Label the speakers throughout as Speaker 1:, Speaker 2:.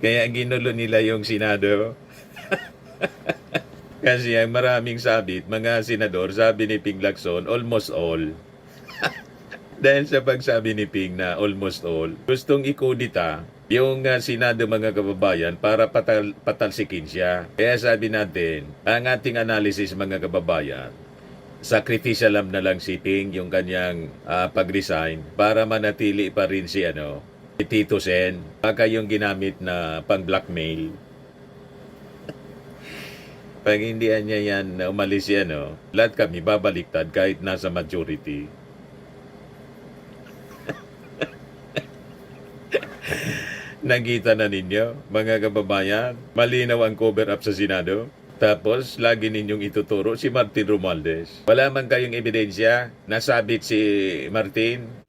Speaker 1: Kaya ginulo nila yung Senado. Kasi ang maraming sabit, mga senador, sabi ni Ping Lacson, almost all. Dahil sa pagsabi ni Ping na almost all, gustong ikudita yung Senado mga kababayan para patalsikin siya. Kaya sabi natin, ang ating analysis mga kababayan, sacrificial na lang si Ping yung kanyang pag-resign para manatili pa rin si Tito Sen. Baka yung ginamit na pang-blackmail. Pag hindi niya yan umalis yan, lahat kami babaliktad kahit nasa majority. Nakita na ninyo, mga kababayan, malinaw ang cover-up sa Senado. Tapos, lagi ninyong ituturo si Martin Romualdez. Wala man kayong ebidensya, nasabit si Martin.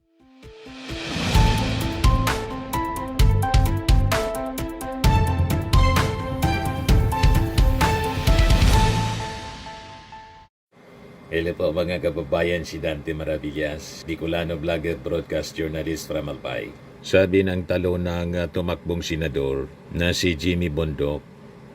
Speaker 1: Hello po mga kababayan, si Dante Maravillas, Bicolano vlogger, broadcast journalist from Albay. Sabi ng talo ng tumakbong senador na si Jimmy Bondoc,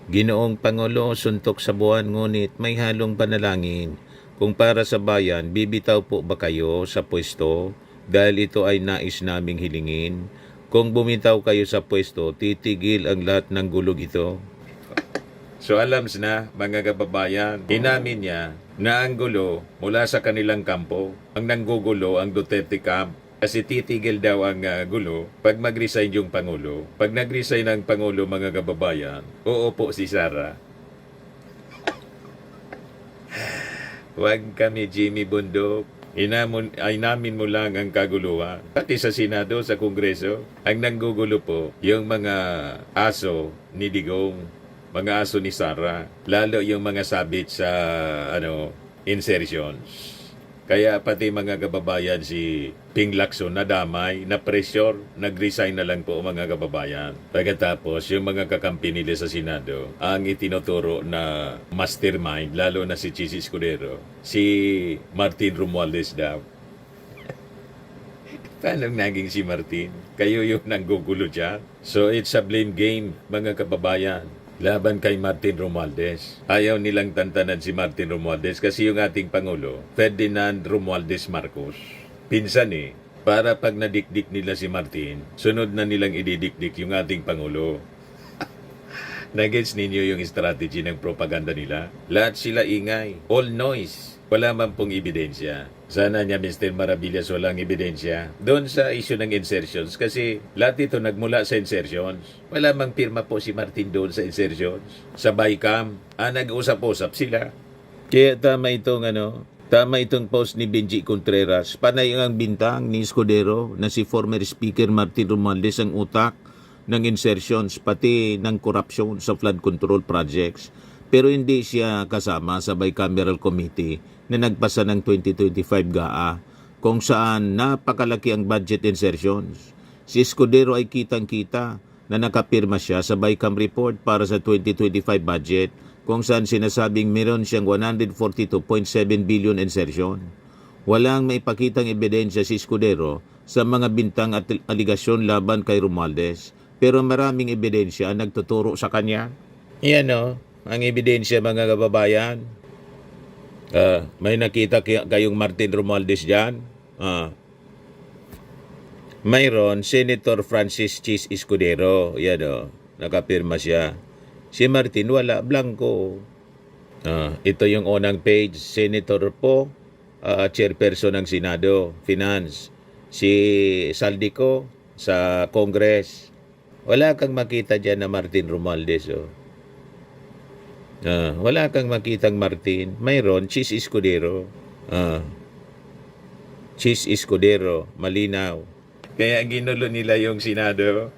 Speaker 1: Ginoong Pangulo, suntok sa buwan ngunit may halong panalangin. Kung para sa bayan, bibitaw po ba kayo sa pwesto dahil ito ay nais naming hilingin? Kung bumitaw kayo sa pwesto, titigil ang lahat ng gulog ito. So alams na mga kababayan, inamin niya na ang gulo mula sa kanilang kampo. Ang nanggugulo ang Duterte camp kasi titigil daw ang gulo pag mag-resign yung Pangulo. Pag nag-resign ang Pangulo mga kababayan, uupo si Sara. Huwag kami Jimmy Bondoc. Inamin mo lang ang kaguluhan. Pati sa Senado, sa Kongreso, ang nanggugulo po yung mga aso ni Digong. Mga aso ni Sara, lalo yung mga sabit sa insertions. Kaya pati mga kababayan si Ping Lacson nadamay, na pressure, nag-resign na lang po mga kababayan. Pagkatapos yung mga kakampi nila sa Senado, ang itinuturo na mastermind, lalo na si Chis Escudero, si Martin Romualdez daw. Paano naging si Martin? Kayo yung nanggugulo dyan. So it's a blame game mga kababayan. Laban kay Martin Romualdez. Ayaw nilang tantanan si Martin Romualdez kasi yung ating Pangulo, Ferdinand Romualdez Marcos. Pinsan para pag nadikdik nila si Martin, sunod na nilang ididikdik yung ating Pangulo. Nagets ninyo yung strategy ng propaganda nila? Lahat sila ingay, all noise. Wala man pong ebidensya. Sana niya Mr. Maravillas walang ebidensya doon sa issue ng insertions kasi lahat ito nagmula sa insertions. Wala mang pirma po si Martin doon sa insertions. Sa BICAM, nag-usap-usap sila. Kaya tama itong post ni Benji Contreras. Panay ang bintang ni Escudero na si former Speaker Martin Romualdez ang utak ng insertions pati ng corruption sa flood control projects. Pero hindi siya kasama sa bicameral committee na nagpasa ng 2025 GAA kung saan napakalaki ang budget insertions. Si Escudero ay kitang-kita na nakapirma siya sa BICAM report para sa 2025 budget kung saan sinasabing meron siyang 142.7 billion insertion. Walang maipakitang ebidensya si Escudero sa mga bintang at aligasyon laban kay Romualdez, pero maraming ebidensya ang nagtuturo sa kanya. Yan ang ebidensya mga kababayan. May nakita kayong Martin Romualdez dyan? Mayroon, Senator Francis Chis Escudero. Yan nakapirma siya. Si Martin wala, blanco. Ito yung unang page. Senator po, chairperson ng Senado, Finance. Si Saldico sa Congress. Wala kang makita dyan na Martin Romualdez. Wala kang makitang Martin. Mayroon, Chis Escudero. Chis Escudero, malinaw. Kaya ginulo nila yung Senado.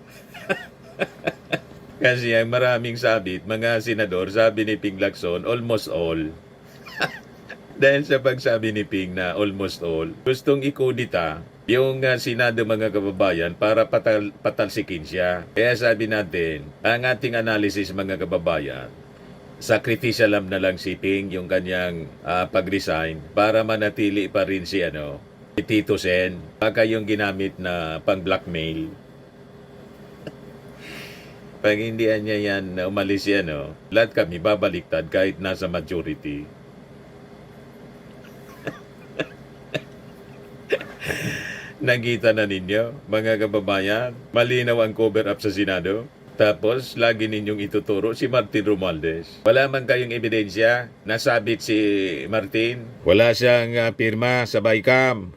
Speaker 1: Kasi ang maraming sabit, mga senador, sabi ni Ping Lacson, almost all. Dahil sa pagsabi ni Ping na almost all, gustong ikudita yung Senado mga kababayan para patalsikin siya. Kaya sabi natin, ang ating analysis mga kababayan, sacrificial na lang si Ping yung kanyang pag-resign para manatili pa rin si Tito Sen. Baka yung ginamit na pang-blackmail. Pag hindi niya yan umalis yan, lahat kami babaliktad kahit nasa majority. Nakita na ninyo, mga kababayan, malinaw ang cover up sa Senado. Tapos, lagi ninyong ituturo si Martin Romualdez. Wala man kayong ebidensya, nasabit si Martin. Wala siyang pirma sa BICAM.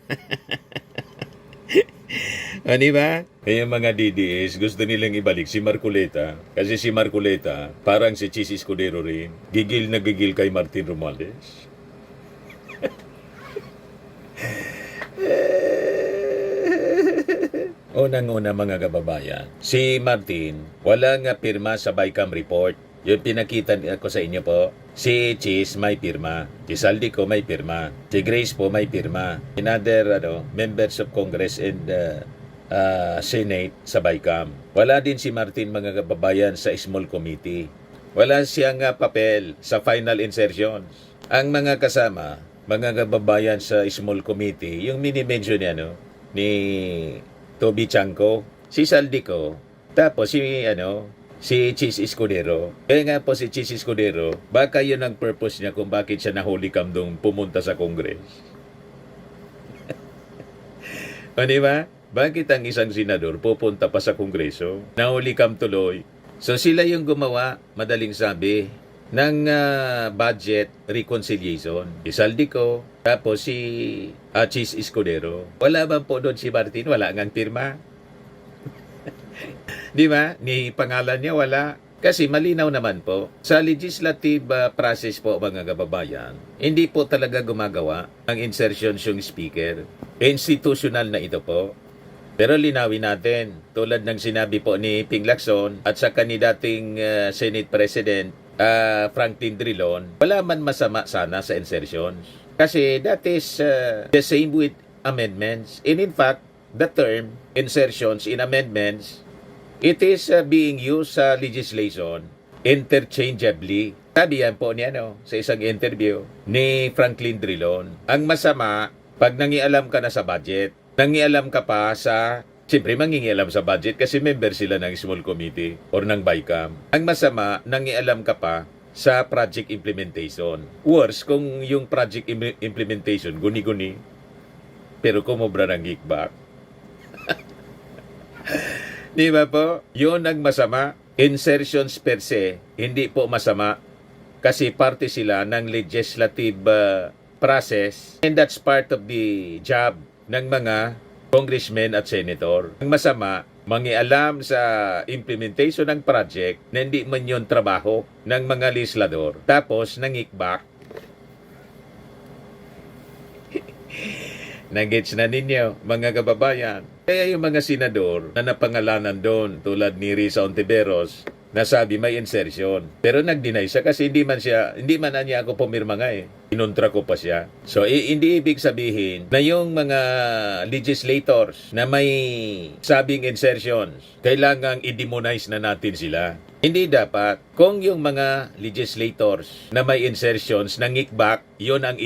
Speaker 1: Di ba? Yung mga DDS, gusto nilang ibalik si Marcoleta. Kasi si Marcoleta, parang si Chis Escudero rin. Gigil na gigil kay Martin Romualdez. Unang-una mga kababayan, si Martin, walang pirma sa BICAM report. Yung pinakita ko sa inyo po, si Chis may pirma, si Saldico may pirma, si Grace po may pirma, another members of Congress and Senate sa BICAM. Wala din si Martin mga kababayan sa small committee. Wala siyang papel sa final insertions. Ang mga kasama, mga kababayan sa small committee, yung mini-mention niya ni Toby Chanco, si Saldico, tapos si Chis Escudero. Kaya nga po si Chis Escudero, baka yun ang purpose niya kung bakit siya nahuli kamdong pumunta sa Congress. O diba? Bakit ang isang senador pupunta pa sa Kongreso? Nahuli kam tuloy. So sila yung gumawa, madaling sabi, ng budget reconciliation. Si Saldico, tapos si Chis Escudero. Wala ba po doon si Martin? Wala ngang pirma. Di ba? Ni pangalan niya wala. Kasi malinaw naman po, sa legislative process po mga kababayan, hindi po talaga gumagawa ang insertions yung speaker. Institutional na ito po. Pero linawin natin, tulad ng sinabi po ni Ping Lacson at sa kanidating Senate President Franklin Drilon, wala man masama sana sa insertions. Kasi that is the same with amendments. And in fact, the term insertions in amendments, it is being used sa legislation interchangeably. Sabi yan po niya sa isang interview ni Franklin Drilon. Ang masama, pag nangialam ka na sa budget, nangialam ka pa sa, siyempre mangingialam sa budget kasi member sila ng small committee or ng BICAM. Ang masama, nangialam ka pa sa project implementation. Worse, kung yung project implementation, guni-guni, pero kumubra ng kickback. Di ba po? Yun ang masama. Insertions per se, hindi po masama kasi parte sila ng legislative process and that's part of the job ng mga congressmen at senator. Ang masama, mangialam sa implementation ng project na hindi man yun trabaho ng mga legislador. Tapos, nangikback. Nagets na ninyo, mga kababayan. Kaya yung mga senador na napangalanan doon, tulad ni Risa Ontiveros, nasabi may insertion. Pero nag-deny siya kasi hindi man na niya ako pumirma nga eh. Inuntra ko pa siya. So, hindi ibig sabihin na yung mga legislators na may sabing insertions, kailangang i-demonize na natin sila. Hindi dapat. Kung yung mga legislators na may insertions na ngikback, yun ang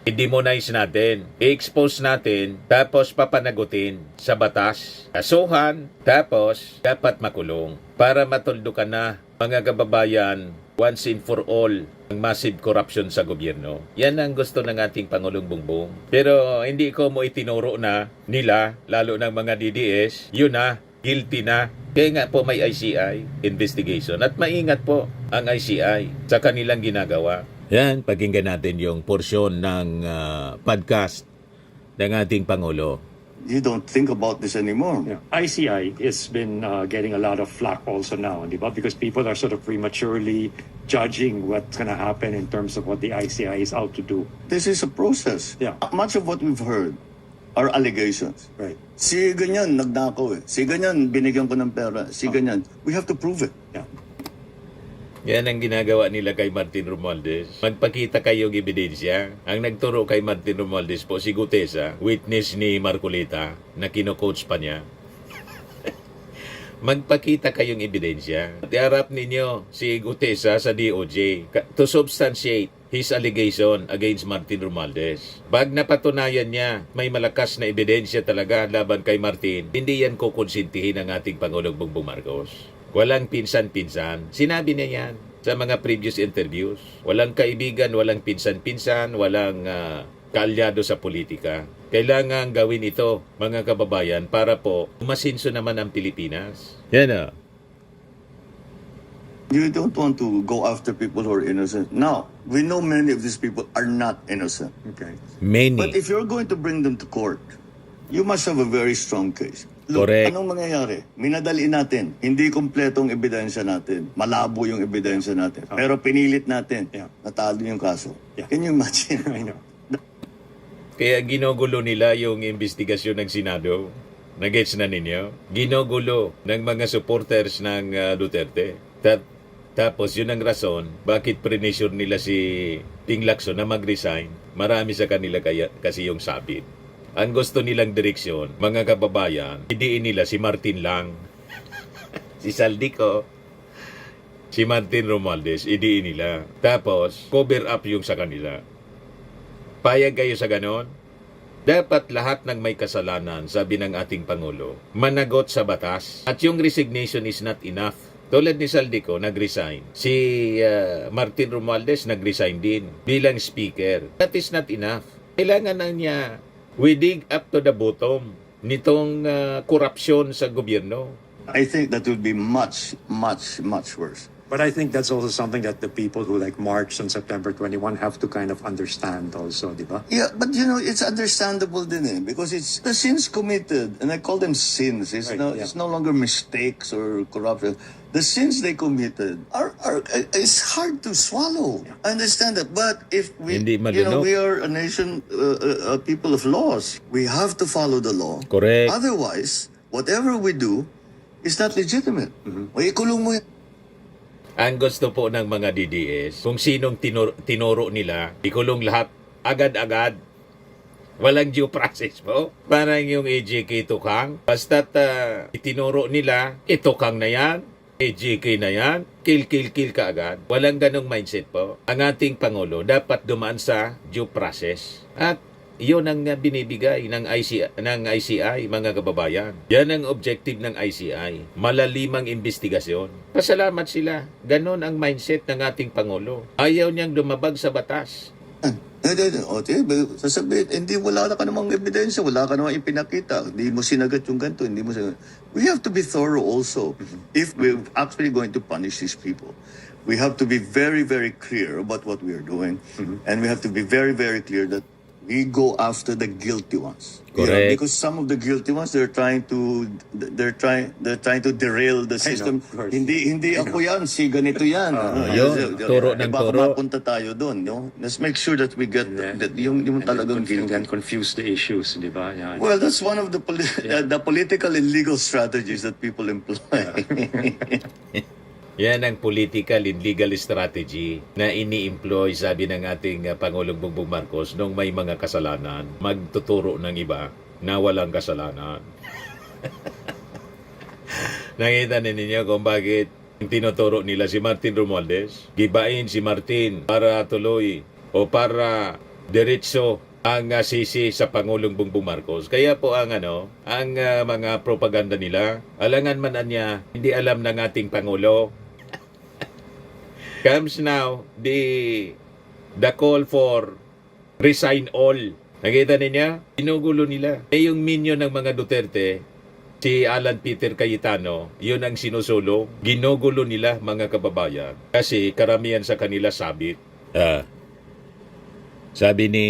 Speaker 1: i-demonize natin, i-expose natin, tapos papanagutin sa batas, kasuhan, tapos dapat makulong para matuldukan na mga kababayan once and for all ang massive corruption sa gobyerno. Yan ang gusto ng ating Pangulong Bongbong. Pero hindi ko mo itinuro na nila, lalo ng mga DDS, yun na, guilty na. Kaya nga po may ICI investigation at maingat po ang ICI sa kanilang ginagawa. Yan, pakinggan natin yung porsyon ng podcast ng ating Pangulo.
Speaker 2: You don't think about this anymore.
Speaker 3: Yeah. ICI has been getting a lot of flack also now, di ba? Because people are sort of prematurely judging what's going to happen in terms of what the ICI is out to do.
Speaker 2: This is a process.
Speaker 3: Yeah.
Speaker 2: Much of what we've heard are allegations.
Speaker 3: Right.
Speaker 2: Si ganyan, nagnakaw eh. Si ganyan, binigyan ko ng pera. Si ganyan. We have to prove it.
Speaker 3: Yeah.
Speaker 1: Yan ang ginagawa nila kay Martin Romualdez. Magpakita kayong ebidensya. Ang nagturo kay Martin Romualdez po si Gutesa, witness ni Marcoleta na kino-coach pa niya. Magpakita kayong ebidensya. Iharap ninyo si Gutesa sa DOJ to substantiate his allegation against Martin Romualdez. Pag napatunayan niya may malakas na ebidensya talaga laban kay Martin, hindi yan kukonsintihin ng ating Pangulong Bongbong Marcos. Walang pinsan-pinsan. Sinabi niya yan sa mga previous interviews. Walang kaibigan, walang pinsan-pinsan, walang kaalyado sa politika. Kailangan gawin ito, mga kababayan, para po umasinso naman ang Pilipinas. Yan o.
Speaker 2: You don't want to go after people who are innocent. Now, we know many of these people are not innocent.
Speaker 3: Okay.
Speaker 1: Many.
Speaker 2: But if you're going to bring them to court, you must have a very strong case. Look,
Speaker 1: Correct.
Speaker 2: anong mangyayari? Minadali natin. Hindi kompletong ebidensya natin. Malabo yung ebidensya natin. Pero pinilit natin.
Speaker 3: Yeah.
Speaker 2: Natalo yung kaso.
Speaker 3: Yeah.
Speaker 2: Can you imagine?
Speaker 3: I know.
Speaker 1: Kaya ginugulo nila yung investigasyon ng Senado. Nagets na ninyo? Ginugulo ng mga supporters ng Duterte. Tapos yun ang rason bakit prenesure nila si Ping Lacson na mag-resign. Marami sa kanila kasi yung sabit. Ang gusto nilang direksyon, mga kababayan, idiin nila si Martin lang. Si Saldico, si Martin Romualdez, idiin nila. Tapos, cover up yung sa kanila. Payag kayo sa ganon? Dapat lahat ng may kasalanan, sabi ng ating Pangulo, managot sa batas. At yung resignation is not enough. Tulad ni Saldico, nag-resign. Si Martin Romualdez, nag-resign din bilang speaker. That is not enough. Kailangan na niya, we dig up to the bottom nitong korupsyon sa gobyerno.
Speaker 2: I think that would be much, much, much worse.
Speaker 3: But I think that's also something that the people who like marched on September 21 have to kind of understand also, di ba?
Speaker 2: Yeah, but you know, it's understandable din because it's the sins committed, and I call them sins. It's
Speaker 3: Right,
Speaker 2: it's
Speaker 3: yeah.
Speaker 2: no longer mistakes or corruption. The sins they committed are it's hard to swallow. I understand that, but if we,
Speaker 1: Hindi
Speaker 2: we are a nation, a people of laws. We have to follow the law.
Speaker 1: Correct.
Speaker 2: Otherwise, whatever we do is not legitimate. O ikulong mo yan.
Speaker 1: Ang gusto po ng mga DDS, kung sinong tinuro nila, ikulong lahat agad-agad. Walang due process po. Parang yung AJK tukang. Basta't itinuro nila, itukang na yan, AJK na yan, kill ka agad. Walang ganong mindset po. Ang ating Pangulo dapat dumaan sa due process. At yun ang binibigay ng ICI, mga kababayan. Yan ang objective ng ICI. Malalimang investigasyon. Pasalamat sila. Ganon ang mindset ng ating Pangulo. Ayaw niyang lumabag sa batas.
Speaker 2: Sasabihin, hindi, wala ka namang ebidensya, wala ka namang ipinakita, hindi mo sinagat yung ganito, hindi mo sinagat. We have to be thorough also. If we're actually going to punish these people, we have to be very, very clear about what we are doing. And we have to be very, very clear that we go after the guilty ones.
Speaker 1: Correct.
Speaker 2: Because some of the guilty ones, they're trying to derail the system.
Speaker 3: of course.
Speaker 2: Hindi ako yan, si ganito yan.
Speaker 1: yun, turo ng
Speaker 2: Baka
Speaker 1: turo.
Speaker 2: mapunta tayo doon, no? Let's make sure that we get that yung
Speaker 3: And
Speaker 2: talagang
Speaker 3: then
Speaker 2: guilty.
Speaker 3: confuse the issues, di ba? Yeah.
Speaker 2: Well, that's one of the the political and legal strategies that people employ.
Speaker 1: Yan ang political and legal strategy na ini-employ, sabi ng ating Pangulong Bongbong Marcos, nung may mga kasalanan, magtuturo ng iba na walang kasalanan. Nakita ninyo kung bakit tinuturo nila si Martin Romualdez? Gibain si Martin para tuloy o para diretso ang sisi sa Pangulong Bongbong Marcos. Kaya po ang mga propaganda nila, alangan man niya, hindi alam ng ating Pangulo. Comes now the call for resign all. Nakita niya? Ginugulo nila. Yung minion ng mga Duterte, si Alan Peter Cayetano, yun ang sinusulong. Ginugulo nila, mga kababayan. Kasi karamihan sa kanila sabit. Sabi ni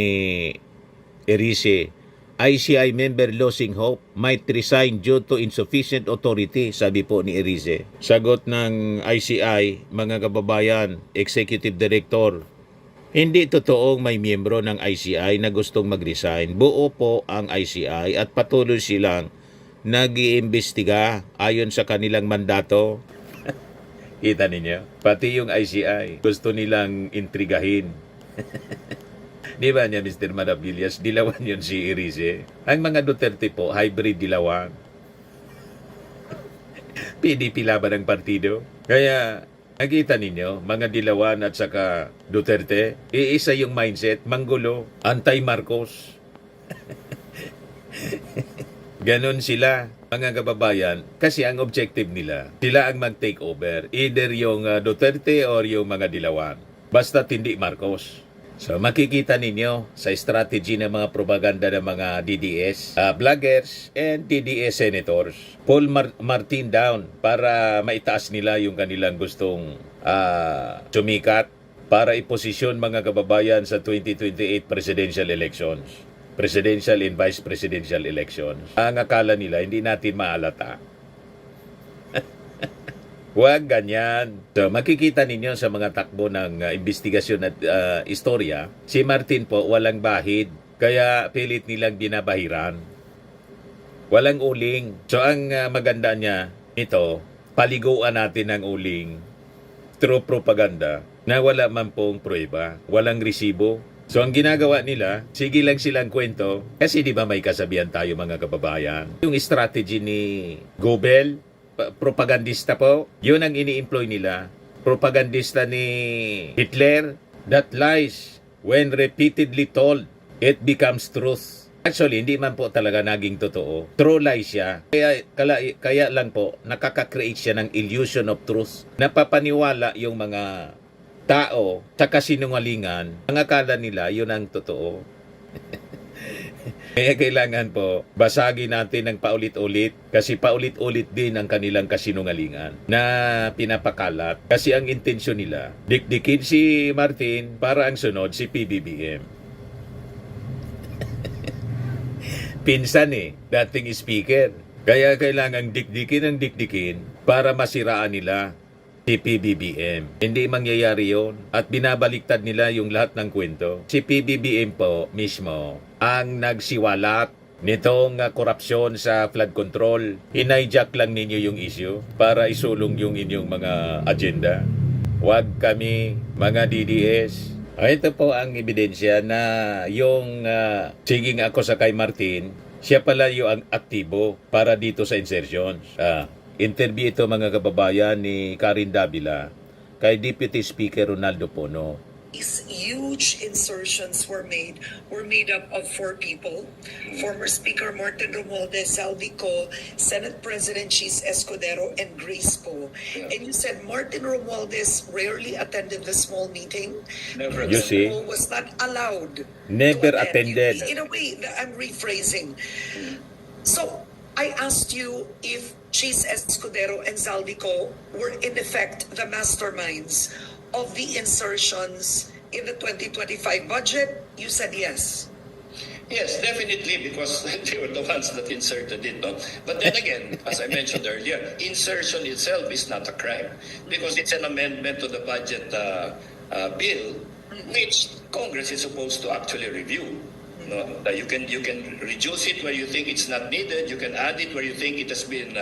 Speaker 1: Erice, ICI member losing hope might resign due to insufficient authority, sabi po ni Erice. Sagot ng ICI, mga kababayan, Executive Director, hindi totoong may miyembro ng ICI na gustong mag-resign. Buo po ang ICI at patuloy silang nag-iimbestiga ayon sa kanilang mandato. Kita ninyo? Pati yung ICI, gusto nilang intrigahin. Di ba niya, Mr. Maravillas? Dilawan yun si Erice. Ang mga Duterte po, hybrid dilawan. PDP laban ng partido. Kaya, nakita ninyo, mga dilawan at saka Duterte, iisa yung mindset, manggulo, anti-Marcos. Ganon sila, mga kababayan, kasi ang objective nila, sila ang mag-take over. Either yung Duterte or yung mga Dilawan. Basta hindi Marcos. So makikita ninyo sa strategy ng mga propaganda ng mga DDS, vloggers, and DDS senators. Paul Martin down para maitaas nila yung kanilang gustong sumikat para iposisyon mga kababayan sa 2028 presidential elections. Presidential and vice presidential elections. Ang akala nila, hindi natin maalata. Huwag ganyan. So, makikita ninyo sa mga takbo ng investigasyon at istorya, si Martin po walang bahid, kaya pilit nilang binabahiran. Walang uling. So, ang maganda niya, ito, paliguan natin ng uling through propaganda na wala man pong prueba, walang resibo. So ang ginagawa nila, sige lang silang kwento, kasi di ba may kasabihan tayo mga kababayan. Yung strategy ni Goebbels, propagandista po, yun ang ini-employ nila. Propagandista ni Hitler, that lies, when repeatedly told, it becomes truth. Actually, hindi man po talaga naging totoo. True lies siya. Kaya lang po, nakaka-create siya ng illusion of truth. Napapaniwala yung mga tao sa kasinungalingan, ang akala nila yun ang totoo. Kaya kailangan po basagin natin ng paulit-ulit kasi paulit-ulit din ang kanilang kasinungalingan na pinapakalat kasi ang intensyon nila dikdikin si Martin para ang sunod si PBBM. Pinsan dating speaker. Kaya kailangan dikdikin para masiraan nila si PBBM. Hindi mangyayari yon at binabaliktad nila yung lahat ng kwento. Si PBBM po mismo ang nagsiwalat nitong korupsyon sa flood control. Hinayjack lang ninyo yung issue para isulong yung inyong mga agenda. Huwag kami, mga DDS. Ito po ang ebidensya na yung siging ako sa kay Martin, siya pala yung aktibo para dito sa insertions. Interview ito mga kababayan ni Karin Davila kay Deputy Speaker Ronaldo Pono.
Speaker 4: These huge insertions were made up of 4 people. Former Speaker Martin Romualdez, Salvi Co, Senate President Chis Escudero, and Grace Poe. And you said Martin Romualdez rarely attended the small meeting.
Speaker 1: You see?
Speaker 4: Poe was not allowed
Speaker 1: Never
Speaker 4: to attend.
Speaker 1: attended.
Speaker 4: In a way, I'm rephrasing. So, I asked you if Chis Escudero and Zaldico were in effect the masterminds of the insertions in the 2025 budget. You said yes.
Speaker 5: Yes, definitely, because they were the ones that inserted it. No? But then again, as I mentioned earlier, insertion itself is not a crime because it's an amendment to the budget bill, which Congress is supposed to actually review. No, you can reduce it where you think it's not needed. You can add it where you think it has been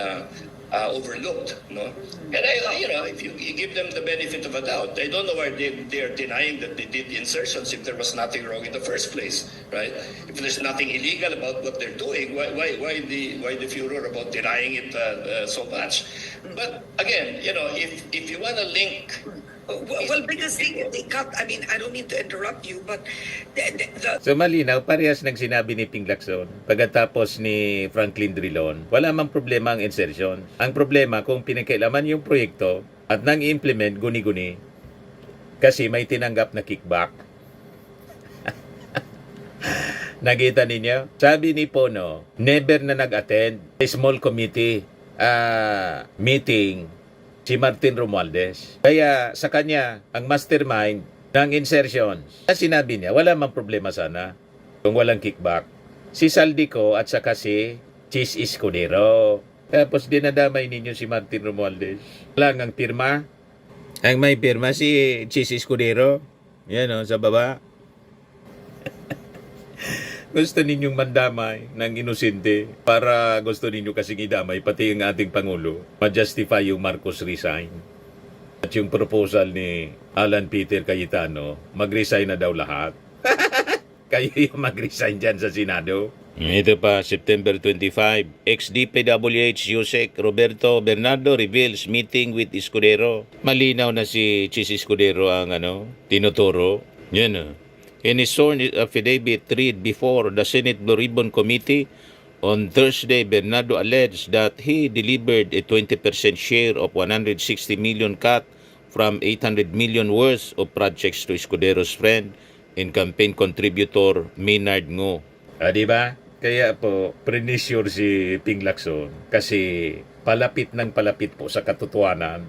Speaker 5: overlooked. No, and if you give them the benefit of a doubt, I don't know why they are denying that they did insertions if there was nothing wrong in the first place, right? If there's nothing illegal about what they're doing, why the furor about denying it so much? But again, if you want to link.
Speaker 4: Well, because they cut, I mean, I don't mean to interrupt you, but the
Speaker 1: So malinaw, parehas ng sinabi ni Ping Lacson pagkatapos ni Franklin Drilon, wala mang problema ang insertion. Ang problema kung pinakailaman yung proyekto at nang i-implement guni-guni kasi may tinanggap na kickback. Nakita ninyo? Sabi ni Pono, never na nag-attend a small committee meeting si Martin Romualdez. Kaya sa kanya, ang mastermind ng insertions. Sinabi niya, wala mang problema sana kung walang kickback. Si Saldico at saka si Chis Escudero. Tapos dinadamay ninyo si Martin Romualdez. Wala ang pirma. Ang may pirma si Chis Escudero. Yan sa baba. Gusto ninyong mandamay ng inosente para gusto ninyo kasing idamay pati yung ating Pangulo. Ma-justify yung Marcos resign. At yung proposal ni Alan Peter Cayetano, mag-resign na daw lahat. Kayo yung mag-resign dyan sa Senado. Ito pa, September 25, ex-DPWH Yusek Roberto Bernardo reveals meeting with Escudero. Malinaw na si Chis Escudero ang tinuturo. Yan In his sworn affidavit read before the Senate Blue Ribbon Committee On Thursday, Bernardo alleged that he delivered a 20% share of 160 million cut from 800 million worth of projects to Escudero's friend and campaign contributor Maynard Ngo. Di ba? Kaya po, pre-sure si Ping Lacson kasi palapit ng palapit po sa katotohanan.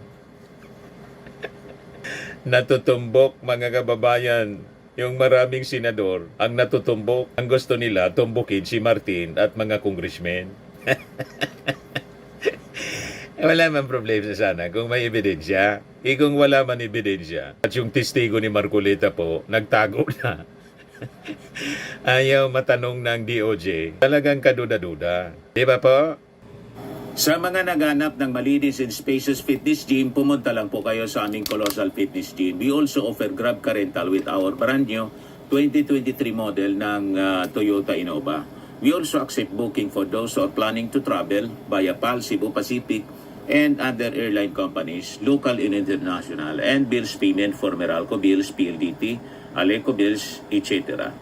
Speaker 1: Natutumbok, mga kababayan, yung maraming senador ang natutumbok. Ang gusto nila, tumbukin si Martin at mga congressmen. Wala man problema sana kung may ebidensya. Kung wala man ebidensya, at yung testigo ni Marcoleta po, nagtago na. Ayaw matanong ng DOJ. Talagang kaduda-duda. Di ba po? Sa mga naghanap ng malinis and spacious fitness gym, pumunta lang po kayo sa aming Colossal Fitness Gym. We also offer Grab Car Rental with our brand new 2023 model ng Toyota Innova. We also accept booking for those who are planning to travel via PAL, Cebu Pacific, and other airline companies, local and international, and bills payment for Meralco Bills, PLDT, Aleco Bills, etc.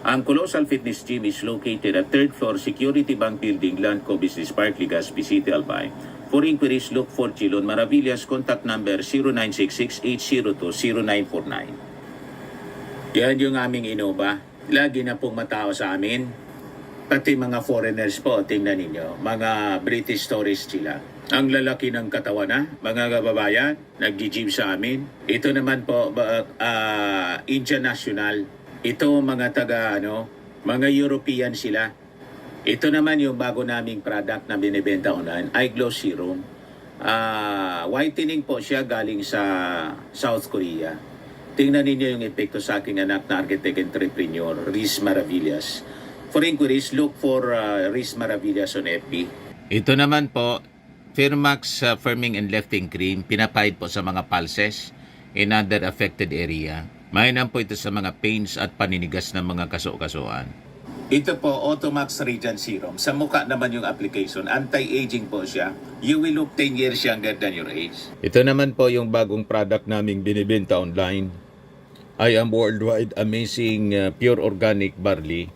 Speaker 1: Ang Colossal Fitness Gym is located at 3rd floor Security Bank Building, Landco Business Park, Legazpi City, Albay. For inquiries, look for Chilon Maravillas. Contact number 0966-802-0949. Yan yung aming Innova. Lagi na pong matao sa amin. Pati mga foreigners po, tingnan ninyo. Mga British tourists sila. Ang lalaki ng katawan na, mga kababayan, nag-gym sa amin. Ito naman po, Indian National. Ito mga mga European sila. Ito naman yung bago naming product na binibenta online, Eye Glow Serum. Whitening po siya galing sa South Korea. Tingnan ninyo yung epekto sa aking anak na architect entrepreneur, Riz Maravillas. For inquiries, look for Riz Maravillas on FB. Ito naman po, Firmax Firming and Lifting Cream, pinapahid po sa mga pulses in other affected area. Mainam po ito sa mga pains at paninigas ng mga kaso-kasuan. Ito po, Automax Radiant Serum. Sa mukha naman yung application. Anti-aging po siya. You will look 10 years younger than your age. Ito naman po yung bagong product naming binibenta online. I am worldwide amazing pure organic barley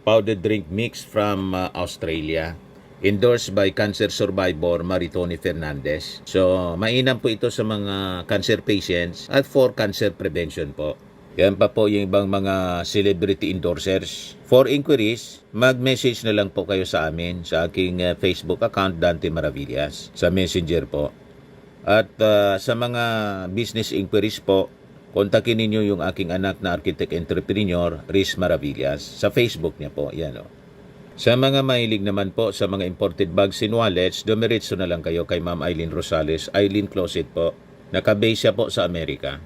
Speaker 1: powdered drink mix from Australia. Endorsed by cancer survivor Maritoni Fernandez. So, mainam po ito sa mga cancer patients at for cancer prevention po. Yan pa po yung ibang mga celebrity endorsers. For inquiries, mag-message na lang po kayo sa amin sa aking Facebook account, Dante Maravillas, sa Messenger po. At sa mga business inquiries po, kontakin ninyo yung aking anak na architect entrepreneur, Riz Maravillas, sa Facebook niya po. Yan o. Sa mga mahilig naman po sa mga imported bags and wallets, dumiretso na lang kayo kay Ma'am Eileen Rosales, Eileen Closet po. Nakabase siya po sa Amerika.